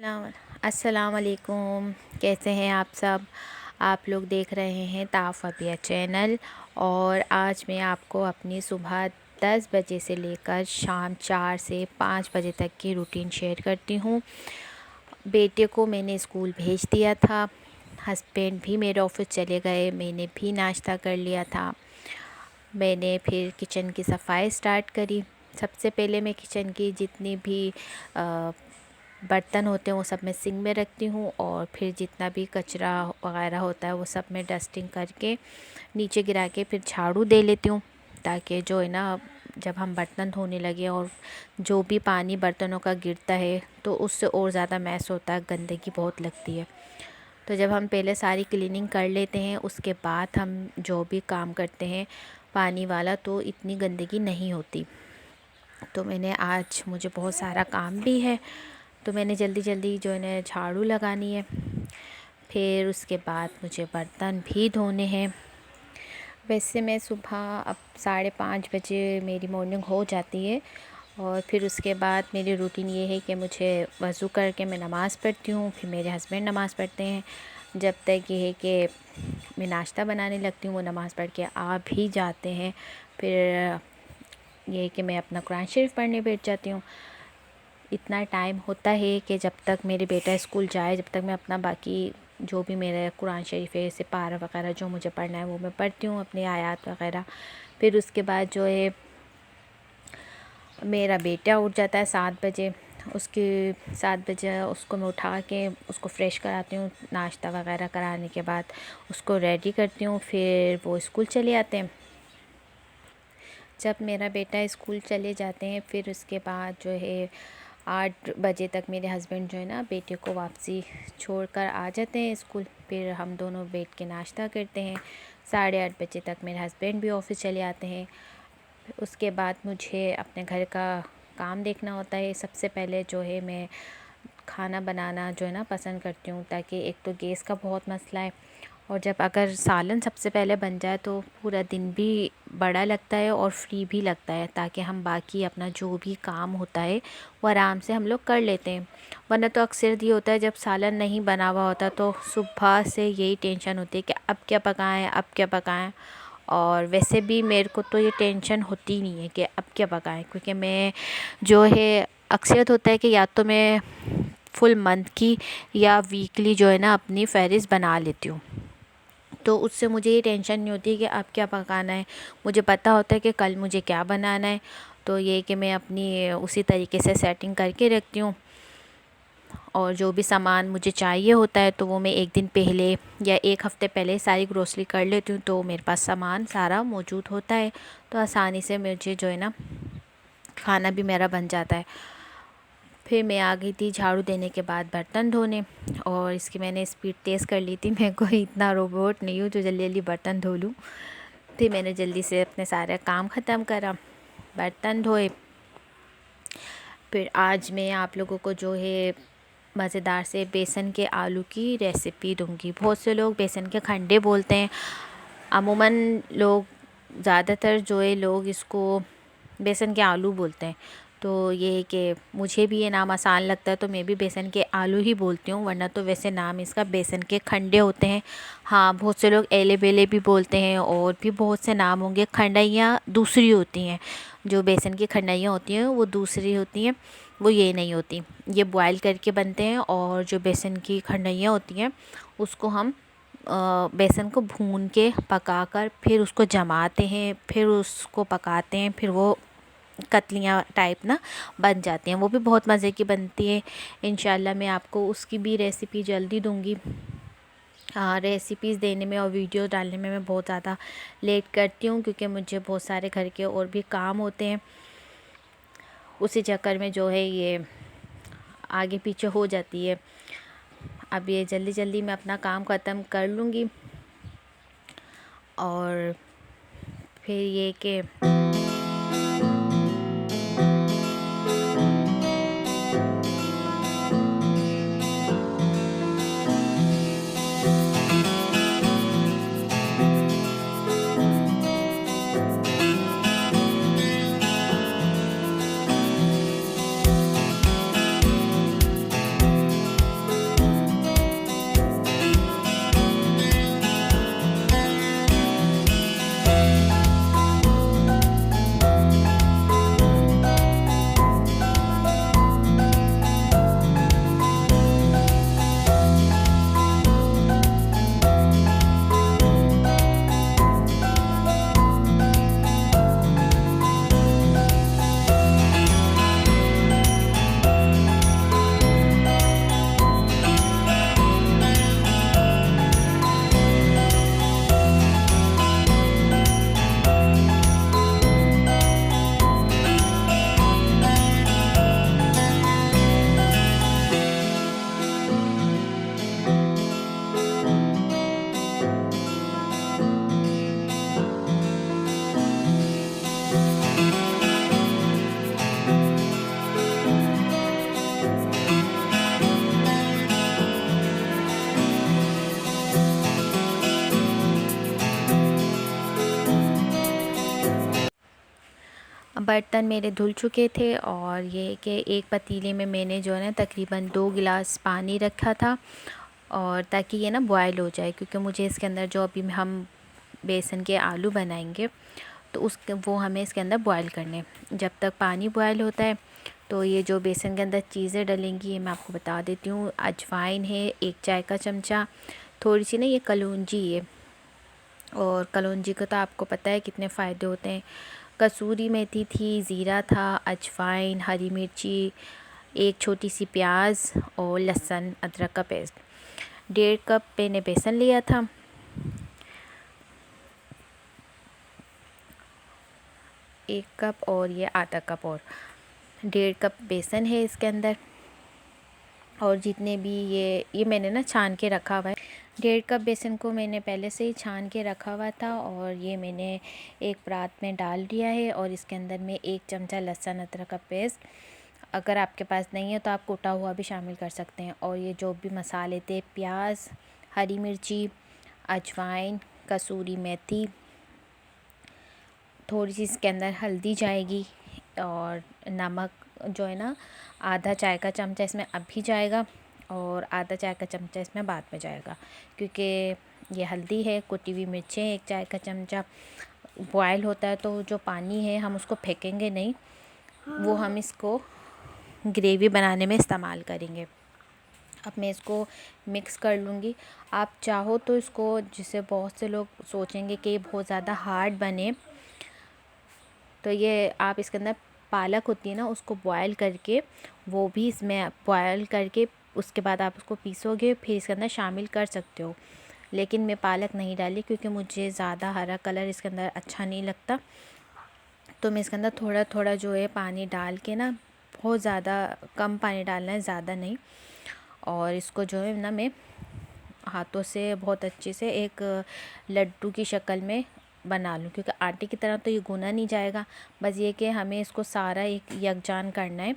अस्सलाम वालेकुम। कैसे हैं आप सब? आप लोग देख रहे हैं ताफ़बिया चैनल। और आज मैं आपको अपनी सुबह 10 बजे से लेकर शाम 4 से 5 बजे तक की रूटीन शेयर करती हूँ। बेटे को मैंने स्कूल भेज दिया था, हस्बैंड भी मेरे ऑफ़िस चले गए, मैंने भी नाश्ता कर लिया था। मैंने फिर किचन की सफाई स्टार्ट करी। सबसे पहले मैं किचन की जितनी भी बर्तन होते हैं वो सब मैं सिंक में रखती हूँ, और फिर जितना भी कचरा वगैरह होता है वो सब मैं डस्टिंग करके नीचे गिरा के फिर झाड़ू दे लेती हूँ, ताकि जो है ना, जब हम बर्तन धोने लगे और जो भी पानी बर्तनों का गिरता है तो उससे और ज़्यादा मैस होता है, गंदगी बहुत लगती है। तो जब हम पहले सारी क्लीनिंग कर लेते हैं उसके बाद हम जो भी काम करते हैं पानी वाला, तो इतनी गंदगी नहीं होती। तो आज मुझे बहुत सारा काम भी है, तो मैंने जल्दी जल्दी जो है ना झाड़ू लगानी है। फिर उसके बाद मुझे बर्तन भी धोने हैं। वैसे मैं सुबह अब 5:30 बजे मेरी मॉर्निंग हो जाती है, और फिर उसके बाद मेरी रूटीन ये है कि मुझे वज़ू करके मैं नमाज़ पढ़ती हूँ, फिर मेरे हस्बैंड नमाज़ पढ़ते हैं। जब तक ये है कि मैं नाश्ता बनाने लगती हूँ, वो नमाज़ पढ़ के आ भी जाते हैं। फिर ये है कि मैं अपना कुरान शरीफ पढ़ने बैठ जाती हूँ। इतना टाइम होता है कि जब तक मेरे बेटा स्कूल जाए, जब तक मैं अपना बाकी जो भी मेरा कुरान शरीफ है, सिपारा वगैरह जो मुझे पढ़ना है वो मैं पढ़ती हूँ, अपने आयात वगैरह। फिर उसके बाद जो है मेरा बेटा उठ जाता है 7 बजे। उसके 7 बजे उसको मैं उठा के उसको फ़्रेश कराती हूँ। नाश्ता वगैरह कराने के बाद उसको रेडी करती हूँ, फिर वो स्कूल चले आते हैं। जब मेरा बेटा स्कूल चले जाते हैं फिर उसके बाद जो है 8 बजे तक मेरे हस्बैंड जो है ना बेटे को वापसी छोड़कर आ जाते हैं स्कूल। फिर हम दोनों बैठ के नाश्ता करते हैं। 8:30 बजे तक मेरे हस्बैंड भी ऑफ़िस चले आते हैं। उसके बाद मुझे अपने घर का काम देखना होता है। सबसे पहले जो है मैं खाना बनाना जो है ना पसंद करती हूँ, ताकि एक तो गैस का बहुत मसला है, और जब अगर सालन सबसे पहले बन जाए तो पूरा दिन भी बड़ा लगता है और फ्री भी लगता है, ताकि हम बाकी अपना जो भी काम होता है वो आराम से हम लोग कर लेते हैं। वरना तो अक्सर ये होता है जब सालन नहीं बना हुआ होता तो सुबह से यही टेंशन होती है कि अब क्या पकाएं, अब क्या पकाएं। और वैसे भी मेरे को तो ये टेंशन होती नहीं है कि अब क्या पकाएं, क्योंकि मैं जो है अक्सर होता है कि या तो मैं फुल मंथ की या वीकली जो है ना अपनी फ़हरिस्त बना लेती हूँ, तो उससे मुझे ये टेंशन नहीं होती कि अब क्या पकाना है। मुझे पता होता है कि कल मुझे क्या बनाना है, तो ये कि मैं अपनी उसी तरीके से सेटिंग करके रखती हूँ। और जो भी सामान मुझे चाहिए होता है तो वो मैं एक दिन पहले या एक हफ़्ते पहले सारी ग्रोसरी कर लेती हूँ, तो मेरे पास सामान सारा मौजूद होता है, तो आसानी से मुझे जो है ना खाना भी मेरा बन जाता है। फिर मैं आ गई थी झाड़ू देने के बाद बर्तन धोने, और इसकी मैंने स्पीड तेज़ कर ली थी। मैं कोई इतना रोबोट नहीं हूँ जो जल्दी जल्दी बर्तन धो लूँ। फिर मैंने जल्दी से अपने सारे काम ख़त्म करा, बर्तन धोए। फिर आज मैं आप लोगों को जो है मज़ेदार से बेसन के आलू की रेसिपी दूंगी। बहुत से लोग बेसन के खंडे बोलते हैं, अमूमन लोग ज़्यादातर जो है लोग इसको बेसन के आलू बोलते हैं। तो ये है कि मुझे भी ये नाम आसान लगता है तो मैं भी बेसन के आलू ही बोलती हूँ, वरना तो वैसे नाम इसका बेसन के खंडे होते हैं। हाँ, बहुत से लोग एले बेले भी बोलते हैं, और भी बहुत से नाम होंगे। खंडइयाँ दूसरी होती हैं, जो बेसन की खंडइयाँ होती हैं वो दूसरी होती हैं, वो ये नहीं होती। ये बॉयल करके बनते हैं, और जो बेसन की खंडइयाँ होती हैं उसको हम बेसन को भून के पकाकर फिर उसको जमाते हैं, फिर उसको पकाते हैं, फिर वो कतलियाँ टाइप ना बन जाती हैं। वो भी बहुत मज़े की बनती है। इंशाल्लाह मैं आपको उसकी भी रेसिपी जल्दी दूंगी। हाँ, रेसिपीज़ देने में और वीडियो डालने में मैं बहुत ज़्यादा लेट करती हूँ, क्योंकि मुझे बहुत सारे घर के और भी काम होते हैं। उसी चक्कर में जो है ये आगे पीछे हो जाती है। अब ये जल्दी जल्दी मैं अपना काम ख़त्म कर लूँगी, और फिर ये कि बर्तन मेरे धुल चुके थे और ये कि एक पतीले में मैंने जो है ना तकरीबन 2 गिलास पानी रखा था, और ताकि ये ना बॉयल हो जाए, क्योंकि मुझे इसके अंदर जो अभी हम बेसन के आलू बनाएंगे तो वो हमें इसके अंदर बॉयल करने। जब तक पानी बॉयल होता है तो ये जो बेसन के अंदर चीज़ें डलेंगी ये मैं आपको बता देती हूँ। अजवाइन है 1 चाय का चमचा, थोड़ी सी ना ये कलौंजी है, और कलौंजी का तो आपको पता है कितने फ़ायदे होते हैं। कसूरी मेथी थी, ज़ीरा था, अजवाइन, हरी मिर्ची, एक छोटी सी प्याज और लहसुन अदरक का पेस्ट। 1.5 कप मैंने बेसन लिया था। 1 कप और ये आधा कप और 1.5 कप बेसन है इसके अंदर। और जितने भी ये मैंने ना छान के रखा हुआ है। 1.5 कप बेसन को मैंने पहले से ही छान के रखा हुआ था, और ये मैंने एक परात में डाल दिया है। और इसके अंदर में 1 चमचा लहसुन अदरक का पेस्ट, अगर आपके पास नहीं है तो आप कुटा हुआ भी शामिल कर सकते हैं। और ये जो भी मसाले थे, प्याज, हरी मिर्ची, अजवाइन, कसूरी मेथी, थोड़ी सी इसके अंदर हल्दी जाएगी, और नमक जो है ना आधा चाय का चमचा इसमें अभी जाएगा, और आधा चाय का चमचा इसमें बाद में जाएगा, क्योंकि ये हल्दी है। कुटी हुई मिर्चें 1 चाय का चमचा। बॉयल होता है तो जो पानी है हम उसको फेंकेंगे नहीं, वो हम इसको ग्रेवी बनाने में इस्तेमाल करेंगे। अब मैं इसको मिक्स कर लूँगी। आप चाहो तो इसको, जिससे बहुत से लोग सोचेंगे कि बहुत ज़्यादा हार्ड बने, तो ये आप इसके अंदर पालक होती है ना उसको बॉयल करके, वो भी इसमें बॉयल करके उसके बाद आप उसको पीसोगे फिर इसके अंदर शामिल कर सकते हो। लेकिन मैं पालक नहीं डाली क्योंकि मुझे ज़्यादा हरा कलर इसके अंदर अच्छा नहीं लगता। तो मैं इसके अंदर थोड़ा थोड़ा जो है पानी डाल के ना, बहुत ज़्यादा कम पानी डालना है, ज़्यादा नहीं। और इसको जो है ना मैं हाथों से बहुत अच्छे से एक लड्डू की शक्ल में बना लूँ, क्योंकि आटे की तरह तो ये गूना नहीं जाएगा। बस ये कि हमें इसको सारा एक यकजान करना है,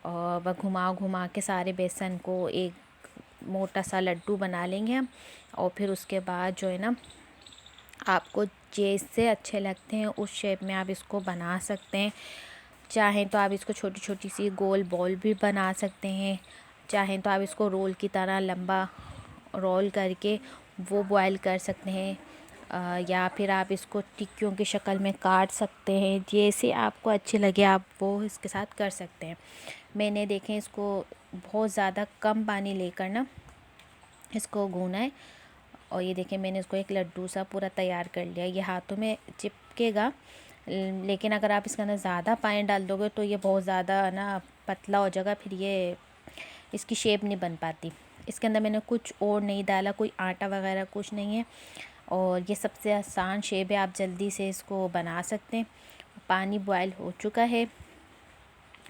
और वह घुमा घुमा के सारे बेसन को एक मोटा सा लड्डू बना लेंगे हम। और फिर उसके बाद जो है ना, आपको जैसे अच्छे लगते हैं उस शेप में आप इसको बना सकते हैं। चाहें तो आप इसको छोटी छोटी सी गोल बॉल भी बना सकते हैं, चाहें तो आप इसको रोल की तरह लंबा रोल करके वो बॉयल कर सकते हैं, या फिर आप इसको टिक्कियों की शक्ल में काट सकते हैं। जैसे आपको अच्छे लगे आप वो इसके साथ कर सकते हैं। मैंने देखें इसको बहुत ज़्यादा कम पानी लेकर ना इसको गूना है, और ये देखें मैंने इसको एक लड्डू सा पूरा तैयार कर लिया। ये हाथों में चिपकेगा, लेकिन अगर आप इसके अंदर ज़्यादा पानी डाल दोगे तो ये बहुत ज़्यादा ना पतला हो जाएगा, फिर ये इसकी शेप नहीं बन पाती। इसके अंदर मैंने कुछ और नहीं डाला, कोई आटा वगैरह कुछ नहीं है, और ये सबसे आसान शेप है, आप जल्दी से इसको बना सकते हैं। पानी बॉयल हो चुका है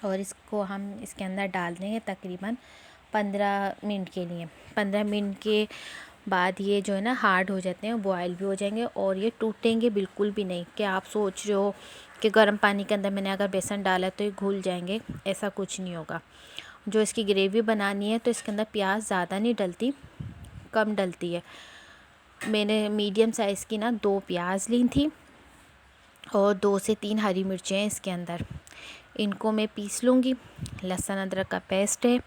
और इसको हम इसके अंदर डाल देंगे तकरीबन 15 मिनट के लिए। 15 मिनट के बाद ये जो है ना हार्ड हो जाते हैं, बॉयल भी हो जाएंगे, और ये टूटेंगे बिल्कुल भी नहीं कि आप सोच रहे हो कि गर्म पानी के अंदर मैंने अगर बेसन डाला तो ये घुल जाएंगे, ऐसा कुछ नहीं होगा। जो इसकी ग्रेवी बनानी है तो इसके अंदर प्याज ज़्यादा नहीं डलती, कम डलती है। मैंने मीडियम साइज़ की ना 2 प्याज ली थी, और 2 से 3 हरी मिर्चें हैं इसके अंदर। इनको मैं पीस लूँगी। लहसुन अदरक का पेस्ट है,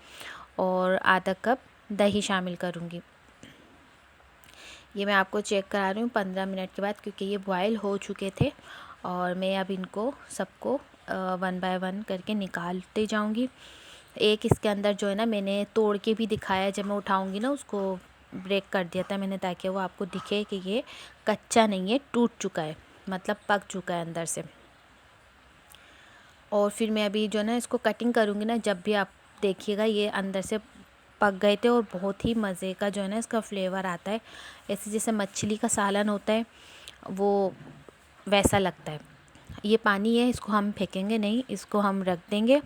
और आधा कप दही शामिल करूँगी। ये मैं आपको चेक करा रही हूँ 15 मिनट के बाद, क्योंकि ये बॉयल हो चुके थे। और मैं अब इनको सबको 1 बाय 1 करके निकालते जाऊँगी। एक इसके अंदर जो है ना मैंने तोड़ के भी दिखाया, जब मैं उठाऊँगी ना उसको ब्रेक कर दिया था मैंने, ताकि वो आपको दिखे कि ये कच्चा नहीं है, टूट चुका है, मतलब पक चुका है अंदर से। और फिर मैं अभी जो है ना इसको कटिंग करूँगी ना, जब भी आप देखिएगा ये अंदर से पक गए थे, और बहुत ही मज़े का जो है ना इसका फ्लेवर आता है, ऐसे जैसे मछली का सालन होता है वो वैसा लगता है। ये पानी है, इसको हम फेंकेंगे नहीं, इसको हम रख देंगे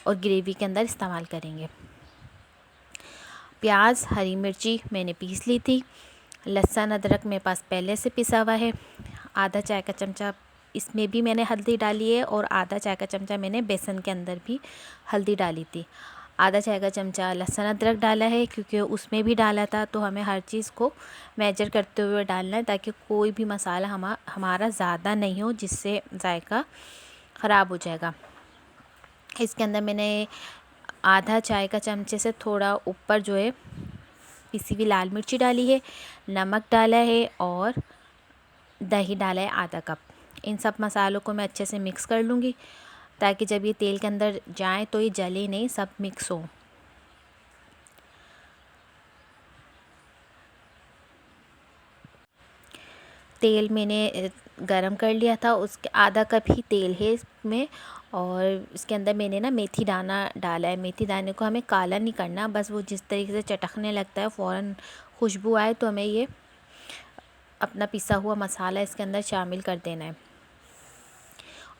और ग्रेवी के अंदर इस्तेमाल करेंगे। प्याज, हरी मिर्ची मैंने पीस ली थी। लहसुन अदरक मेरे पास पहले से पिसा हुआ है। आधा चाय का चमचा इसमें भी मैंने हल्दी डाली है, और आधा चाय का चमचा मैंने बेसन के अंदर भी हल्दी डाली थी। आधा चाय का चमचा लहसुन अदरक डाला है, क्योंकि उसमें भी डाला था, तो हमें हर चीज़ को मेजर करते हुए डालना है, ताकि कोई भी मसाला हमारा ज़्यादा नहीं हो, जिससे जायका ख़राब हो जाएगा। इसके अंदर मैंने आधा चाय का चमचे से थोड़ा ऊपर जो है पिसी हुई लाल मिर्ची डाली है, नमक डाला है और दही डाला है आधा कप। इन सब मसालों को मैं अच्छे से मिक्स कर लूँगी ताकि जब ये तेल के अंदर जाए तो ये जले नहीं, सब मिक्स हो। तेल मैंने गरम कर लिया था, उसके आधा कप ही तेल है इसमें। और इसके अंदर मैंने ना मेथी दाना डाला है। मेथी दाने को हमें काला नहीं करना, बस वो जिस तरीके से चटकने लगता है, फ़ौरन खुशबू आए तो हमें ये अपना पिसा हुआ मसाला इसके अंदर शामिल कर देना है।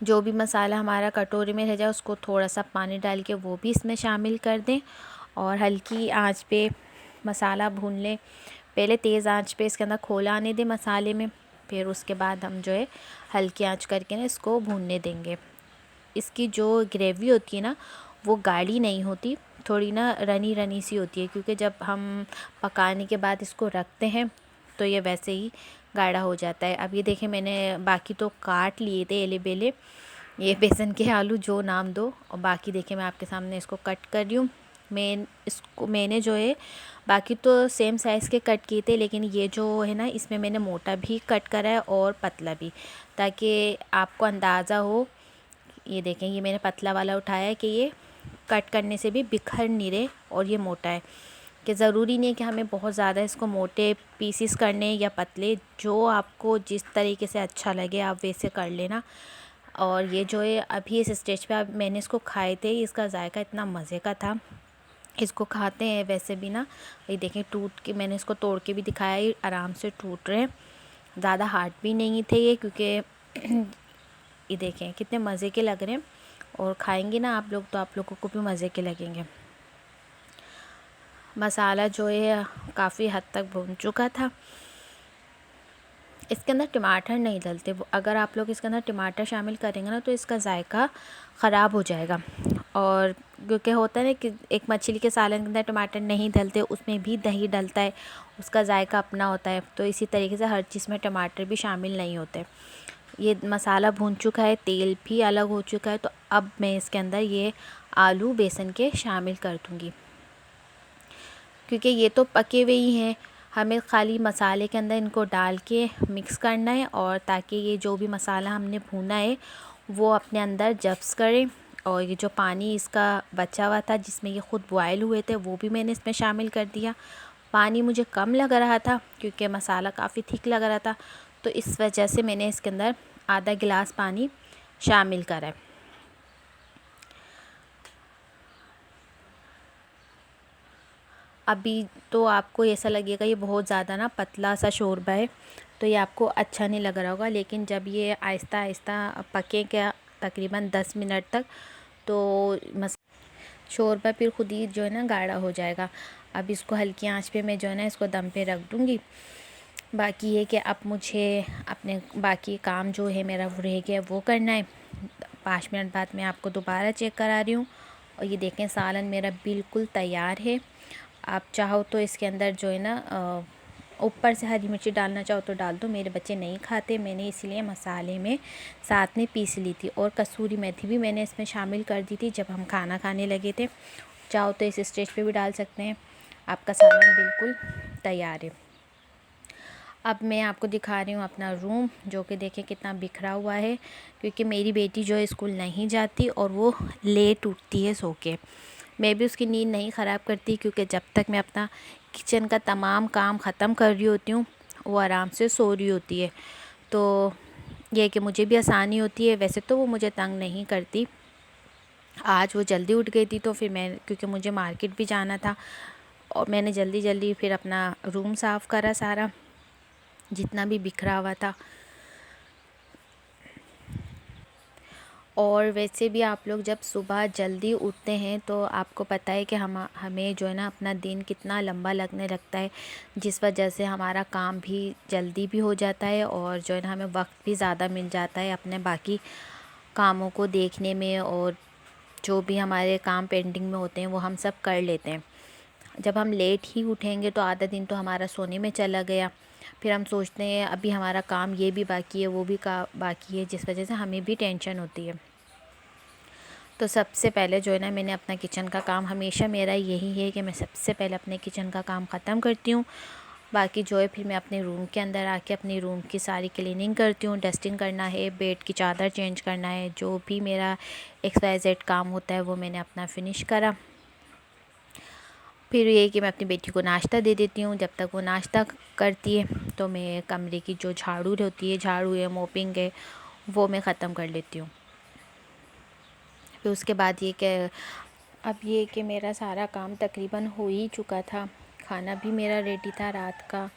जो भी मसाला हमारा कटोरी में रह जाए उसको थोड़ा सा पानी डाल के वो भी इसमें शामिल कर दें और हल्की आंच पे मसाला भून लें। पहले तेज़ आंच पे इसके अंदर खोला आने दें मसाले में, फिर उसके बाद हम जो है हल्की आंच करके ना इसको भूनने देंगे। इसकी जो ग्रेवी होती है ना वो गाढ़ी नहीं होती, थोड़ी ना रनी रनी सी होती है, क्योंकि जब हम पकाने के बाद इसको रखते हैं तो ये वैसे ही गाढ़ा हो जाता है। अब ये देखें मैंने बाकी तो काट लिए थे एले बेले, ये बेसन के आलू जो नाम दो, और बाकी देखें मैं आपके सामने इसको कट कर रही हूँ। मैंने जो है बाकी तो सेम साइज़ के कट किए थे, लेकिन ये जो है ना इसमें मैंने मोटा भी कट करा है और पतला भी, ताकि आपको अंदाज़ा हो। ये देखें ये मैंने पतला वाला उठाया है कि ये कट करने से भी बिखर नहीं रहे, और ये मोटा है कि ज़रूरी नहीं है कि हमें बहुत ज़्यादा इसको मोटे पीसीस करने या पतले, जो आपको जिस तरीके से अच्छा लगे आप वैसे कर लेना। और ये जो है अभी इस स्टेज पे अब मैंने इसको खाए थे, इसका जायका इतना मज़े का था। इसको खाते हैं वैसे भी ना, ये देखें टूट के, मैंने इसको तोड़ के भी दिखाया, ये आराम से टूट रहे हैं, ज़्यादा हार्ड भी नहीं थे ये, क्योंकि ये देखें कितने मज़े के लग रहे हैं। और खाएंगे ना आप लोग तो आप लोगों को भी मज़े के लगेंगे। मसाला जो है काफ़ी हद तक भून चुका था। इसके अंदर टमाटर नहीं डलते, अगर आप लोग इसके अंदर टमाटर शामिल करेंगे ना तो इसका जायका ख़राब हो जाएगा। और क्योंकि होता है ना कि एक मछली के सालन के अंदर टमाटर नहीं डलते, उसमें भी दही डलता है, उसका जायका अपना होता है, तो इसी तरीके से हर चीज़ में टमाटर भी शामिल नहीं होते। ये मसाला भून चुका है, तेल भी अलग हो चुका है, तो अब मैं इसके अंदर ये आलू बेसन के शामिल कर दूँगी, क्योंकि ये तो पके हुए ही हैं, हमें खाली मसाले के अंदर इनको डाल के मिक्स करना है, और ताकि ये जो भी मसाला हमने भूना है वो अपने अंदर जब्स करे। और ये जो पानी इसका बचा हुआ था जिसमें ये ख़ुद बॉयल हुए थे वो भी मैंने इसमें शामिल कर दिया। पानी मुझे कम लग रहा था क्योंकि मसाला काफ़ी थिक लग रहा था, तो इस वजह से मैंने इसके अंदर आधा गिलास पानी शामिल करा है। अभी तो आपको ऐसा लगेगा ये बहुत ज़्यादा ना पतला सा शोरबा है, तो ये आपको अच्छा नहीं लग रहा होगा, लेकिन जब ये आहिस्ता आहिस्ता पकेगा तकरीबन 10 मिनट तक, तो शोरबा फिर खुद ही जो है ना गाढ़ा हो जाएगा। अब इसको हल्की आंच पे मैं जो है ना इसको दम पे रख दूँगी। बाकी ये कि अब मुझे अपने बाकी काम जो है मेरा वो रह गया वो करना है। 5 मिनट बाद मैं आपको दोबारा चेक करा रही हूँ, और ये देखें सालन मेरा बिल्कुल तैयार है। आप चाहो तो इसके अंदर जो है ना ऊपर से हरी मिर्ची डालना चाहो तो डाल दो, मेरे बच्चे नहीं खाते, मैंने इसलिए मसाले में साथ में पीस ली थी, और कसूरी मेथी भी मैंने इसमें शामिल कर दी थी जब हम खाना खाने लगे थे। चाहो तो इस स्टेज पे भी डाल सकते हैं। आपका सालन बिल्कुल तैयार है। अब मैं आपको दिखा रही हूँ अपना रूम, जो कि देखें कितना बिखरा हुआ है, क्योंकि मेरी बेटी जो है स्कूल नहीं जाती और वो लेट उठती है सो के। मैं भी उसकी नींद नहीं ख़राब करती, क्योंकि जब तक मैं अपना किचन का तमाम काम ख़त्म कर रही होती हूँ वो आराम से सो रही होती है, तो ये कि मुझे भी आसानी होती है। वैसे तो वो मुझे तंग नहीं करती। आज वो जल्दी उठ गई थी, तो फिर मैं, क्योंकि मुझे मार्केट भी जाना था, और मैंने जल्दी जल्दी फिर अपना रूम साफ़ करा सारा जितना भी बिखरा हुआ था। और वैसे भी आप लोग जब सुबह जल्दी उठते हैं तो आपको पता है कि हमें जो है ना अपना दिन कितना लंबा लगने लगता है, जिस वजह से हमारा काम भी जल्दी भी हो जाता है, और जो है ना हमें वक्त भी ज़्यादा मिल जाता है अपने बाकी कामों को देखने में, और जो भी हमारे काम पेंडिंग में होते हैं वो हम सब कर लेते हैं। जब हम लेट ही उठेंगे तो आधा दिन तो हमारा सोने में चला गया, फिर हम सोचते हैं अभी हमारा काम ये भी बाकी है वो भी बाकी है, जिस वजह से हमें भी टेंशन होती है। तो सबसे पहले जो है ना, मैंने अपना किचन का काम, हमेशा मेरा यही है कि मैं सबसे पहले अपने किचन का काम ख़त्म करती हूँ। बाकी जो है फिर मैं अपने रूम के अंदर आके अपनी रूम की सारी क्लीनिंग करती हूँ। डस्टिंग करना है, बेड की चादर चेंज करना है, जो भी मेरा XYZ काम होता है वो मैंने अपना फ़िनिश करा। फिर ये कि मैं अपनी बेटी को नाश्ता दे देती हूँ। जब तक वो नाश्ता करती है तो मैं कमरे की जो झाड़ू होती है, झाड़ू है, मोपिंग है, वो मैं ख़त्म कर लेती हूँ। फिर उसके बाद ये कि अब ये कि मेरा सारा काम तकरीबन हो ही चुका था। खाना भी मेरा रेडी था रात का,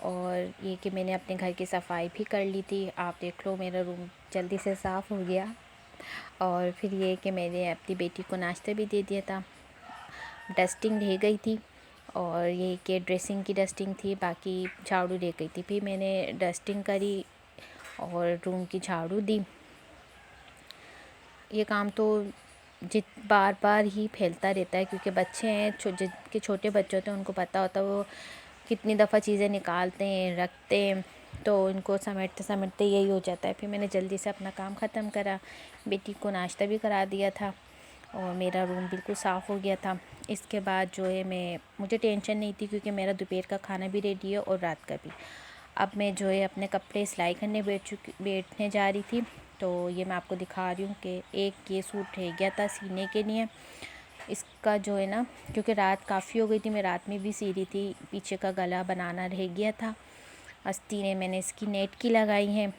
और ये कि मैंने अपने घर की सफाई भी कर ली थी। आप देख लो, मेरा रूम जल्दी से साफ़ हो गया। और फिर ये कि मैंने अपनी बेटी को नाश्ता भी दे दिया था। डस्टिंग रह गई थी, और ये कि ड्रेसिंग की डस्टिंग थी, बाकी झाड़ू रह गई थी। फिर मैंने डस्टिंग करी और रूम की झाड़ू दी। ये काम तो बार बार ही फैलता रहता है, क्योंकि बच्चे हैं, जिनके छोटे बच्चे होते हैं उनको पता होता है वो कितनी दफ़ा चीज़ें निकालते हैं, रखते हैं, तो इनको समेटते समेटते यही हो जाता है। फिर मैंने जल्दी से अपना काम ख़त्म करा, बेटी को नाश्ता भी करा दिया था, और मेरा रूम बिल्कुल साफ़ हो गया था। इसके बाद जो है मुझे टेंशन नहीं थी, क्योंकि मेरा दोपहर का खाना भी रेडी है और रात का भी। अब मैं जो है अपने कपड़े सिलाई करने बैठने जा रही थी। तो ये मैं आपको दिखा रही हूँ कि एक ये सूट रह गया था सीने के लिए। इसका जो है ना, क्योंकि रात काफ़ी हो गई थी, मैं रात में भी सी रही थी, पीछे का गला बनाना रह गया था। आस्तीनें मैंने इसकी नेट की लगाई हैं।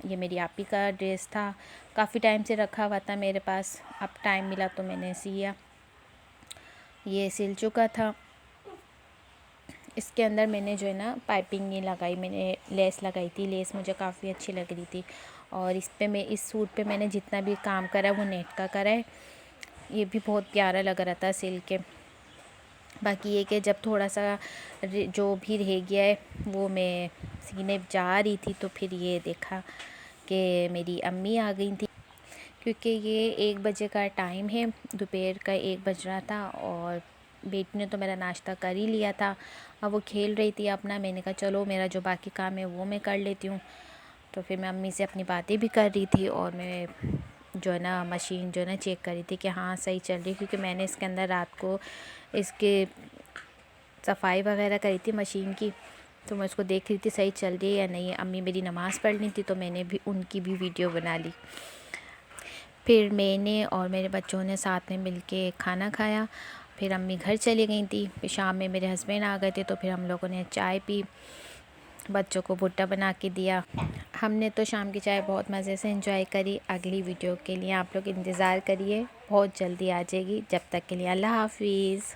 ये मेरी आपी का ड्रेस था, काफ़ी टाइम से रखा हुआ था मेरे पास, अब टाइम मिला तो मैंने सिया। ये सिल चुका था। इसके अंदर मैंने जो है ना पाइपिंग नहीं लगाई, मैंने लेस लगाई थी। लेस मुझे काफ़ी अच्छी लग रही थी, और इस सूट पे मैंने जितना भी काम करा है वो नेट का करा है। ये भी बहुत प्यारा लग रहा था सिल के। बाकी ये कि जब थोड़ा सा जो भी रह गया है वो मैं सीने जा रही थी, तो फिर ये देखा कि मेरी अम्मी आ गई थी, क्योंकि ये 1 बजे का टाइम है, दोपहर का 1 बज रहा था। और बेटी ने तो मेरा नाश्ता कर ही लिया था, अब वो खेल रही थी अपना। मैंने कहा चलो मेरा जो बाकी काम है वो मैं कर लेती हूँ। तो फिर मैं अम्मी से अपनी बातें भी कर रही थी, और मैं जो है ना मशीन जो है ना चेक कर रही थी कि हाँ सही चल रही है, क्योंकि मैंने इसके अंदर रात को इसके सफाई वगैरह करी थी मशीन की, तो मैं उसको देख रही थी सही चल रही है या नहीं। अम्मी मेरी नमाज़ पढ़ ली थी, तो मैंने भी उनकी भी वीडियो बना ली। फिर मैंने और मेरे बच्चों ने साथ में मिलके खाना खाया। फिर अम्मी घर चली गई थी। फिर शाम में मेरे हस्बैंड आ गए थे, तो फिर हम लोगों ने चाय पी, बच्चों को भुट्टा बना के दिया। हमने तो शाम की चाय बहुत मज़े से एंजॉय करी। अगली वीडियो के लिए आप लोग इंतज़ार करिए, बहुत जल्दी आ जाएगी। जब तक के लिए अल्लाह हाफ़िज़।